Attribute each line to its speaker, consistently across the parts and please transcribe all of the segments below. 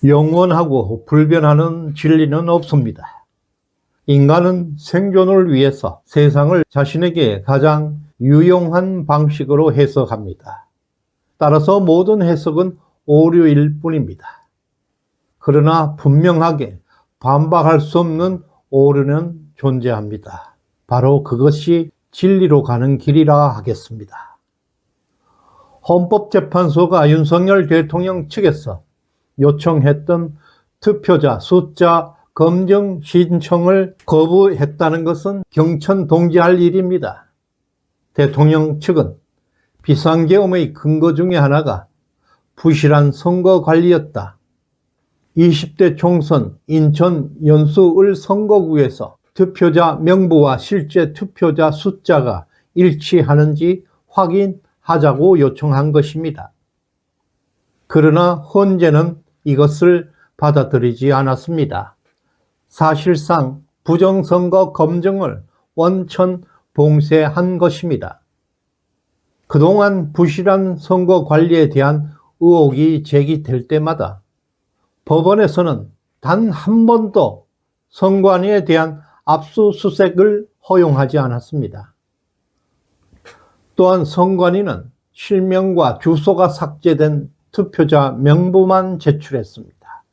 Speaker 1: 영원하고 불변하는 진리는 없습니다. 인간은 생존을 위해서 세상을 자신에게 가장 유용한 방식으로 해석합니다. 따라서 모든 해석은 오류일 뿐입니다. 그러나 분명하게 반박할 수 없는 오류는 존재합니다. 바로 그것이 진리로 가는 길이라 하겠습니다. 헌법재판소가 윤석열 대통령 측에서 요청했던 투표자 숫자 검증 신청을 거부했다는 것은 경천동지할 일입니다. 대통령 측은 비상계엄의 근거 중에 하나가 부실한 선거 관리였다. 20대 총선 인천 연수을 선거구에서 투표자 명부와 실제 투표자 숫자가 일치하는지 확인하자고 요청한 것입니다. 그러나 헌재는 이것을 받아들이지 않았습니다. 사실상 부정선거 검증을 원천 봉쇄한 것입니다. 그동안 부실한 선거 관리에 대한 의혹이 제기될 때마다 법원에서는 단 한 번도 선관위에 대한 압수수색을 허용하지 않았습니다. 또한 선관위는 실명과 주소가 삭제된 투표자 명부만 제출했습니다.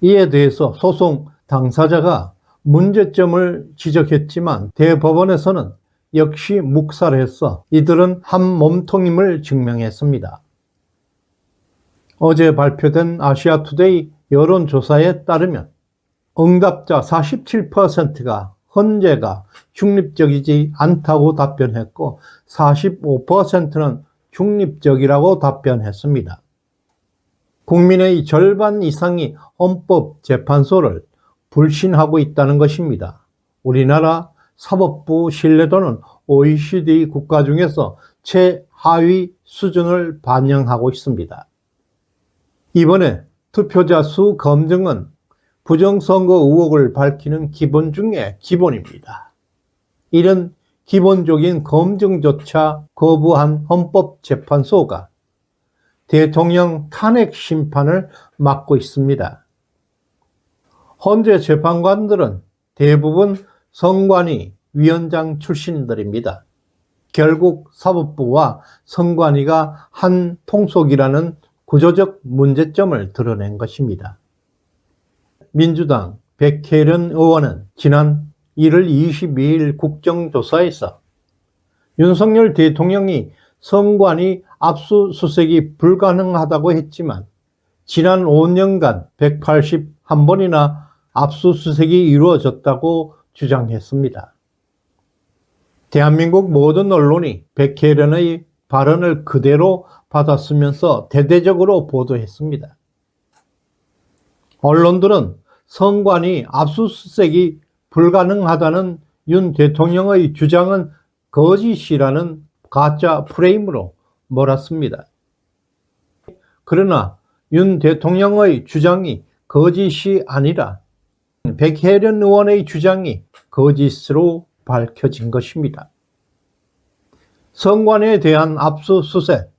Speaker 1: 이에 대해서 소송 당사자가 문제점을 지적했지만 대법원에서는 역시 묵살해서 이들은 한 몸통임을 증명했습니다. 어제 발표된 아시아투데이 여론조사에 따르면 응답자 47%가 헌재가 중립적이지 않다고 답변했고 45%는 중립적이라고 답변했습니다. 국민의 절반 이상이 헌법재판소를 불신하고 있다는 것입니다. 우리나라 사법부 신뢰도는 OECD 국가 중에서 최하위 수준을 반영하고 있습니다. 이번에 투표자 수 검증은 부정선거 의혹을 밝히는 기본 중에 기본입니다. 이런 기본적인 검증조차 거부한 헌법재판소가 대통령 탄핵 심판을 맡고 있습니다. 헌재 재판관들은 대부분 선관위 위원장 출신들입니다. 결국 사법부와 선관위가 한 통속이라는 구조적 문제점을 드러낸 것입니다. 민주당 백혜련 의원은 지난 1월 22일 국정조사에서 윤석열 대통령이 선관위 압수수색이 불가능하다고 했지만 지난 5년간 181번이나 압수수색이 이루어졌다고 주장했습니다. 대한민국 모든 언론이 백혜련의 발언을 그대로 받았으면서 대대적으로 보도했습니다. 언론들은 선관위 압수수색이 불가능하다는 윤 대통령의 주장은 거짓이라는 가짜 프레임으로 몰았습니다. 그러나 윤 대통령의 주장이 거짓이 아니라 백혜련 의원의 주장이 거짓으로 밝혀진 것입니다. 선관위에 대한 압수수색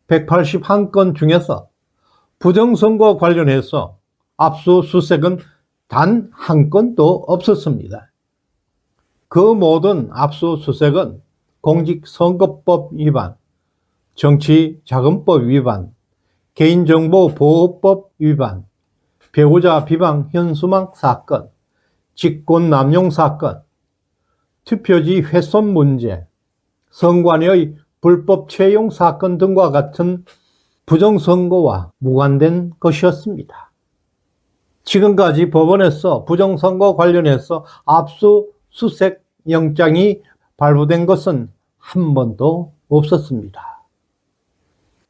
Speaker 1: 181건 중에서 부정선거 관련해서 압수수색은 단 한 건도 없었습니다. 그 모든 압수수색은 공직선거법 위반, 정치자금법 위반, 개인정보보호법 위반, 배우자 비방 현수막 사건, 직권남용 사건, 투표지 훼손 문제, 선관위의 불법 채용 사건 등과 같은 부정선거와 무관된 것이었습니다. 지금까지 법원에서 부정선거 관련해서 압수수색 영장이 발부된 것은 한 번도 없었습니다.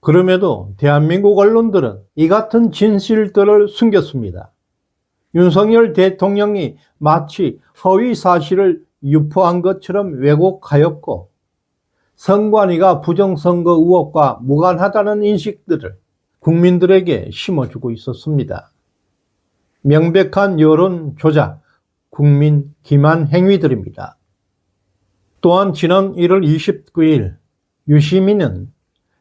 Speaker 1: 그럼에도 대한민국 언론들은 이 같은 진실들을 숨겼습니다. 윤석열 대통령이 마치 허위 사실을 유포한 것처럼 왜곡하였고 선관위가 부정선거 의혹과 무관하다는 인식들을 국민들에게 심어주고 있었습니다. 명백한 여론 조작, 국민 기만 행위들입니다. 또한 지난 1월 29일 유시민은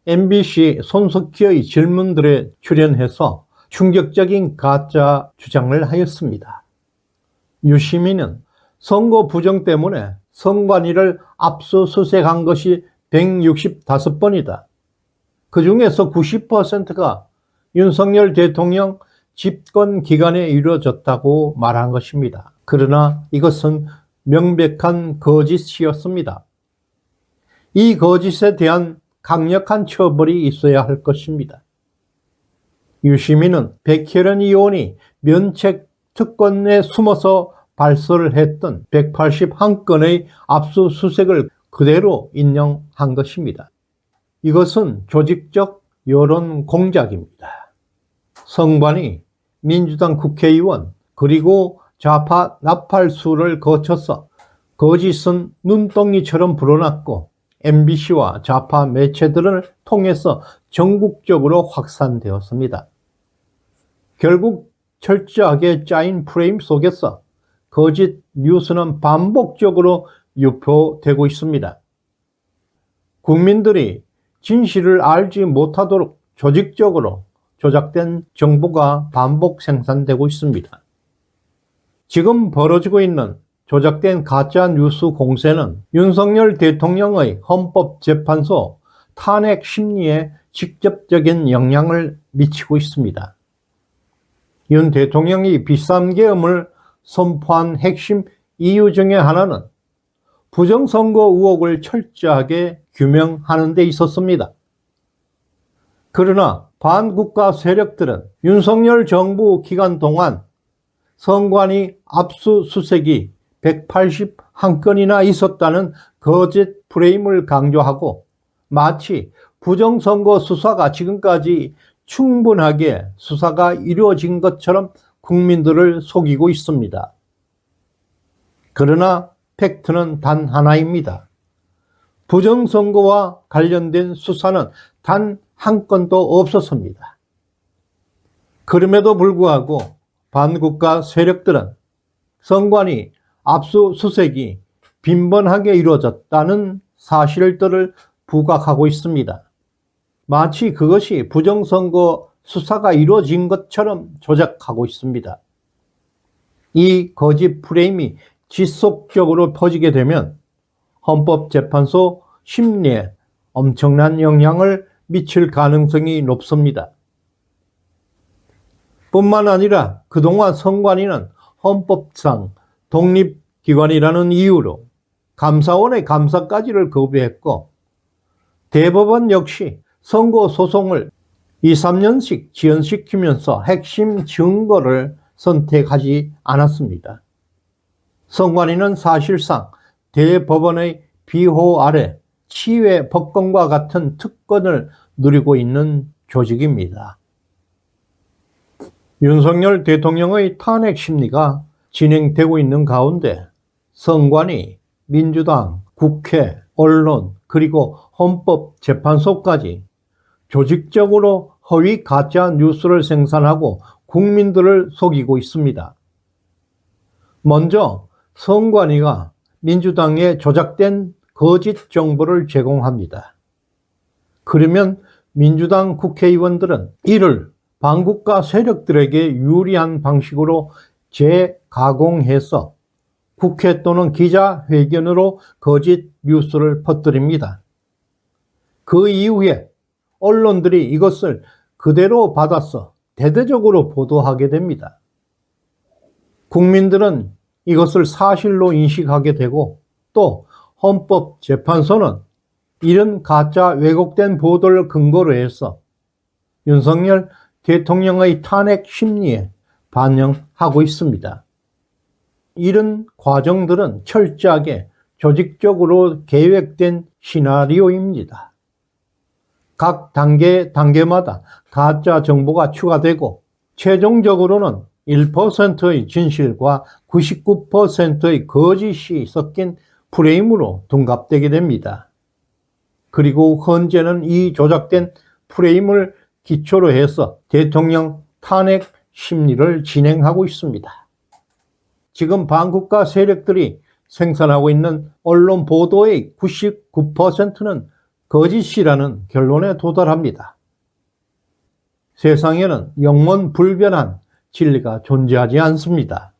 Speaker 1: MBC 손석희의 질문들에 출연해서 충격적인 가짜 주장을 하였습니다. 유시민은 선거 부정 때문에 선관위를 압수수색한 것이 165번이다. 그 중에서 90%가 윤석열 대통령 집권 기간에 이루어졌다고 말한 것입니다. 그러나 이것은 명백한 거짓이었습니다. 이 거짓에 대한 강력한 처벌이 있어야 할 것입니다. 유시민은 백혜련 의원이 면책 특권에 숨어서 발설을 했던 181건의 압수수색을 그대로 인용한 것입니다. 이것은 조직적 여론 공작입니다. 선관위, 민주당 국회의원, 그리고 좌파 나팔수를 거쳐서 거짓은 눈덩이처럼 불어났고 MBC와 좌파 매체들을 통해서 전국적으로 확산되었습니다. 결국 철저하게 짜인 프레임 속에서 거짓 뉴스는 반복적으로 유포되고 있습니다. 국민들이 진실을 알지 못하도록 조직적으로 조작된 정보가 반복 생산되고 있습니다. 지금 벌어지고 있는 조작된 가짜 뉴스 공세는 윤석열 대통령의 헌법재판소 탄핵 심리에 직접적인 영향을 미치고 있습니다. 윤 대통령이 비상계엄을 선포한 핵심 이유 중에 하나는 부정선거 의혹을 철저하게 규명하는 데 있었습니다. 그러나 반국가 세력들은 윤석열 정부 기간 동안 선관위 압수수색이 181건이나 있었다는 거짓 프레임을 강조하고 마치 부정선거 수사가 지금까지 충분하게 수사가 이루어진 것처럼 국민들을 속이고 있습니다. 그러나 팩트는 단 하나입니다. 부정선거와 관련된 수사는 단 한 건도 없었습니다. 그럼에도 불구하고 반국가 세력들은 선관위 압수수색이 빈번하게 이루어졌다는 사실들을 부각하고 있습니다. 마치 그것이 부정선거 수사가 이루어진 것처럼 조작하고 있습니다. 이 거짓 프레임이 지속적으로 퍼지게 되면 헌법재판소 심리에 엄청난 영향을 미칠 가능성이 높습니다. 뿐만 아니라 그동안 선관위는 헌법상 독립기관이라는 이유로 감사원의 감사까지를 거부했고 대법원 역시 선거 소송을 2, 3년씩 지연시키면서 핵심 증거를 선택하지 않았습니다. 선관위는 사실상 대법원의 비호 아래 치외 법권과 같은 특권을 누리고 있는 조직입니다. 윤석열 대통령의 탄핵 심리가 진행되고 있는 가운데 선관위, 민주당, 국회, 언론, 그리고 헌법재판소까지 조직적으로 허위 가짜 뉴스를 생산하고 국민들을 속이고 있습니다. 먼저 선관위가 민주당에 조작된 거짓 정보를 제공합니다. 그러면 민주당 국회의원들은 이를 반국가 세력들에게 유리한 방식으로 재가공해서 국회 또는 기자회견으로 거짓 뉴스를 퍼뜨립니다. 그 이후에 언론들이 이것을 그대로 받아서 대대적으로 보도하게 됩니다. 국민들은 이것을 사실로 인식하게 되고 또 헌법재판소는 이런 가짜 왜곡된 보도를 근거로 해서 윤석열 대통령의 탄핵 심리에 반영하고 있습니다. 이런 과정들은 철저하게 조직적으로 계획된 시나리오입니다. 각 단계마다 가짜 정보가 추가되고 최종적으로는 1%의 진실과 99%의 거짓이 섞인 프레임으로 둔갑되게 됩니다. 그리고 현재는 이 조작된 프레임을 기초로 해서 대통령 탄핵 심리를 진행하고 있습니다. 지금 반국가 세력들이 생산하고 있는 언론 보도의 99%는 거짓이라는 결론에 도달합니다. 세상에는 영원 불변한 진리가 존재하지 않습니다.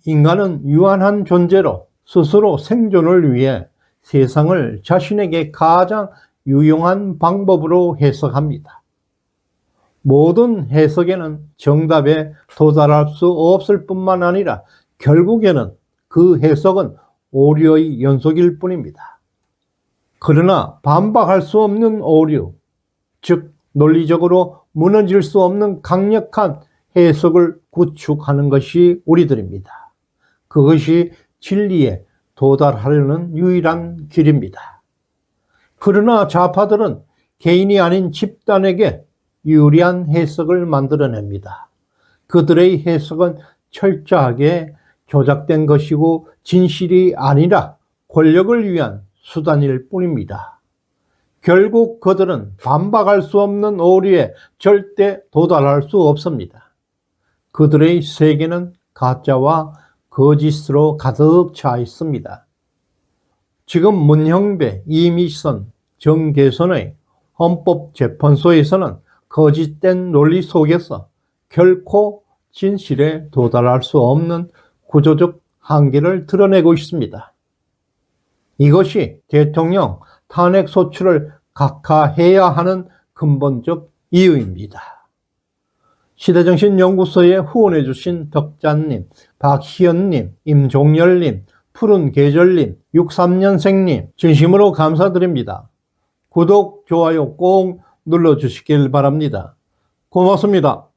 Speaker 1: 인간은 유한한 존재로 스스로 생존을 위해 세상을 자신에게 가장 유용한 방법으로 해석합니다. 모든 해석에는 정답에 도달할 수 없을 뿐만 아니라 결국에는 그 해석은 오류의 연속일 뿐입니다. 그러나 반박할 수 없는 오류, 즉 논리적으로 무너질 수 없는 강력한 해석을 구축하는 것이 우리들입니다. 그것이 진리에 도달하려는 유일한 길입니다. 그러나 좌파들은 개인이 아닌 집단에게 유리한 해석을 만들어냅니다. 그들의 해석은 철저하게 조작된 것이고 진실이 아니라 권력을 위한 수단일 뿐입니다. 결국 그들은 반박할 수 없는 오류에 절대 도달할 수 없습니다. 그들의 세계는 가짜와 거짓으로 가득 차 있습니다. 지금 문형배, 이미선, 정계선의 헌법재판소에서는 거짓된 논리 속에서 결코 진실에 도달할 수 없는 구조적 한계를 드러내고 있습니다. 이것이 대통령 탄핵 소추를 각하해야 하는 근본적 이유입니다. 시대정신연구소에 후원해주신 덕자님, 박희연님, 임종열님, 푸른계절님, 63년생님 진심으로 감사드립니다. 구독, 좋아요 꼭 눌러주시길 바랍니다. 고맙습니다.